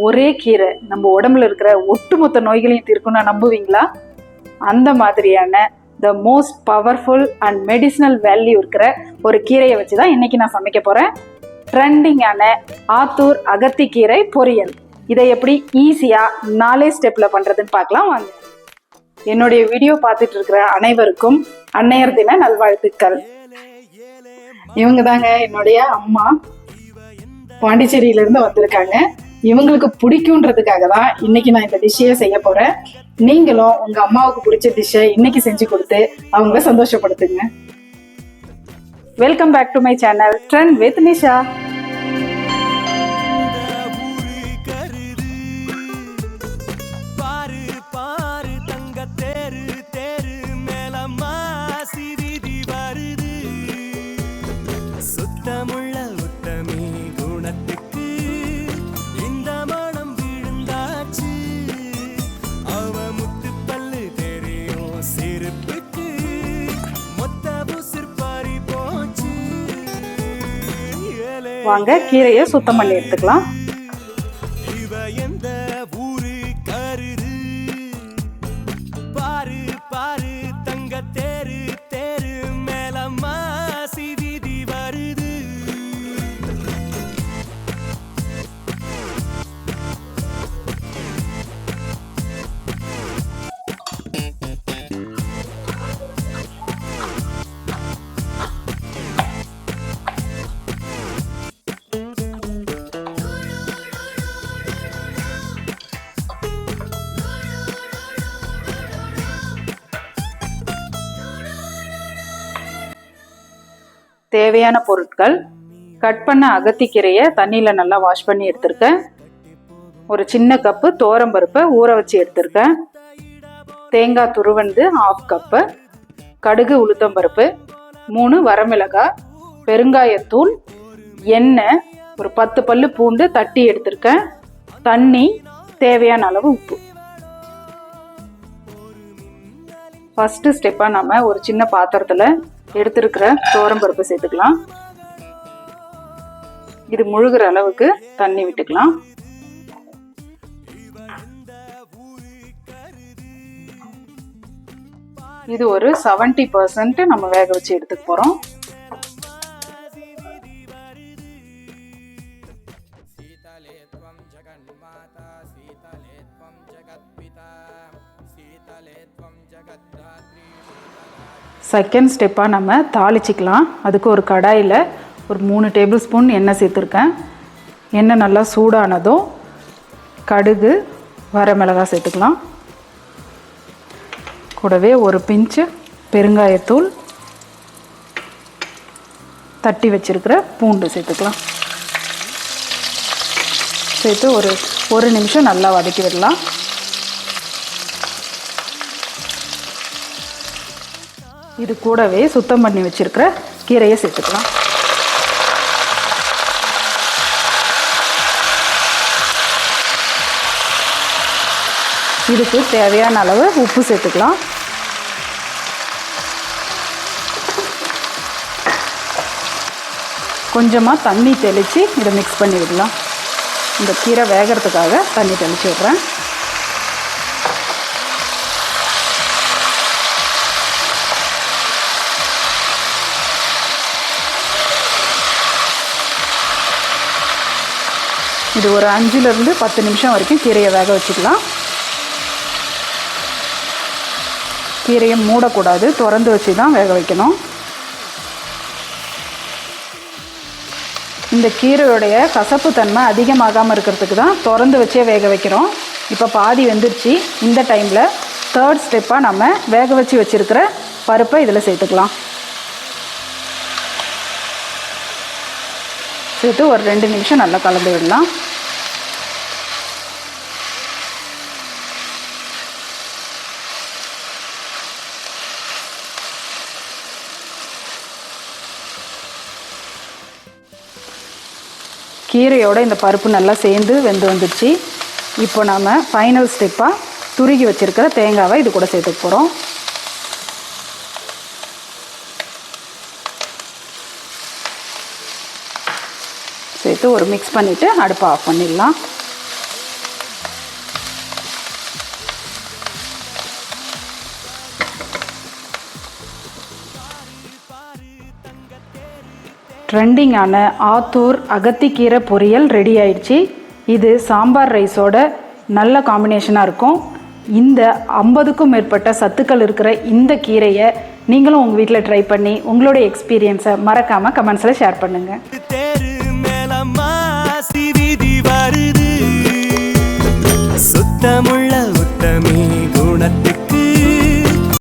ஒரே கீரை நம்ம உடம்புல இருக்கிற ஒட்டுமொத்த நோய்களையும் தீர்க்கும்னா நம்புவீங்களா? அந்த மாதிரியான the most powerful and medicinal value இருக்கிற ஒரு கீரையை வச்சு தான் இன்னைக்கு நான் சமைக்க போகிறேன். ட்ரெண்டிங்கான ஆத்தூர் அகத்திக்கீரை பொரியல். இதை எப்படி ஈஸியாக 4 ஸ்டெப்பில் பண்ணுறதுன்னு பார்க்கலாம் வாங்க. என்னுடைய வீடியோ பார்த்துட்டு இருக்கிற அனைவருக்கும் அன்னையர் தின நல்வாழ்த்துக்கள். இவங்க தாங்க என்னுடைய அம்மா, பாண்டிச்சேரியிலேருந்து வந்திருக்காங்க. இவங்களுக்கு பிடிக்குன்றதுக்காக தான் இன்னைக்கு நான் இந்த டிஷ்ஷையே செய்ய போறேன். நீங்களும் உங்க அம்மாவுக்கு பிடிச்ச டிஷ்ஷை இன்னைக்கு செஞ்சு கொடுத்து அவங்கள சந்தோஷப்படுத்துங்க. Welcome back to my channel trend with Nisha. வாங்க கீரையை சுத்தம் பண்ணி எடுத்துக்கலாம். தேவையான பொருட்கள்: கட் பண்ண அகத்திக்கீரையை தண்ணியில் நல்லா வாஷ் பண்ணி எடுத்திருக்கேன். ஒரு சின்ன கப்பு தோரம்பருப்பை ஊற வச்சு எடுத்திருக்கேன். தேங்காய் துருவந்து 1/2 கப்பு, கடுகு உளுத்தம்பருப்பு, 3 வரமிளகாய், பெருங்காயத்தூள், எண்ணெய், ஒரு 10 பல்லு பூண்டு தட்டி எடுத்திருக்கேன், தண்ணி, தேவையான அளவு உப்பு. ஃபர்ஸ்ட் ஸ்டெப்பா நம்ம ஒரு சின்ன பாத்திரத்துல எடுத்திருக்கிற தோரம்பருப்பு சேர்த்துக்கலாம். இது முழுகிற அளவுக்கு தண்ணி விட்டுக்கலாம். இது ஒரு 70% நம்ம வேக வச்சு எடுத்துக்க போறோம். செகண்ட் ஸ்டெப்பாக நம்ம தாளிச்சிக்கலாம். அதுக்கு ஒரு கடாயில் ஒரு 3 டேபிள் ஸ்பூன் எண்ணெய் சேர்த்துருக்கேன். எண்ணெய் நல்லா சூடானதும் கடுகு, வரமிளகாய் சேர்த்துக்கலாம். கூடவே ஒரு பிஞ்சு பெருங்காயத்தூள், தட்டி வச்சிருக்கிற பூண்டு சேர்த்துக்கலாம். சேர்த்து ஒரு நிமிஷம் நல்லா வதக்கி விடலாம். இது கூடவே சுத்தம் பண்ணி வச்சிருக்கிற கீரையை சேர்த்துக்கலாம். இதுக்கு தேவையான அளவு உப்பு சேர்த்துக்கலாம். கொஞ்சமாக தண்ணி தெளித்து இதை மிக்ஸ் பண்ணி விடலாம். இந்த கீரை வேகிறதுக்காக தண்ணி தெளித்து விடுறேன். இது ஒரு 5லிருந்து 10 நிமிஷம் வரைக்கும் கீரையை வேக வச்சுக்கலாம். கீரையை மூடக்கூடாது, திறந்து வச்சு தான் வேக வைக்கணும். இந்த கீரையுடைய கசப்பு தன்மை அதிகமாகாமல் இருக்கிறதுக்கு தான் திறந்து வச்சே வேக வைக்கிறோம். இப்போ பாதி வெந்துருச்சு. இந்த டைமில் 3rd ஸ்டெப்பாக நம்ம வேக வச்சு வச்சுருக்கிற பருப்பை இதில் சேர்த்துக்கலாம். சேர்த்து ஒரு 2 நிமிஷம் நல்லா கலந்து விடலாம். கீரையோட இந்த பருப்பு நல்லா சேர்ந்து வெந்து வந்துடுச்சு. இப்போ நாம் ஃபைனல் ஸ்டெப்பாக துருகி வச்சுருக்கிற தேங்காவை இது கூட சேர்த்துக்க போகிறோம். சேர்த்து சேர்த்து ஒரு மிக்ஸ் பண்ணிவிட்டு அடுப்பை ஆஃப் பண்ணிடலாம். ட்ரெண்டிங்கான ஆத்தூர் அகத்திக்கீரை பொரியல் ரெடி ஆயிடுச்சு. இது சாம்பார் ரைஸோட நல்ல காம்பினேஷனாக இருக்கும். இந்த 50க்கும் மேற்பட்ட சத்துக்கள் இருக்கிற இந்த கீரையை நீங்களும் உங்கள் வீட்டில் ட்ரை பண்ணி உங்களுடைய எக்ஸ்பீரியன்ஸை மறக்காமல் கமெண்ட்ஸில் ஷேர் பண்ணுங்கள்.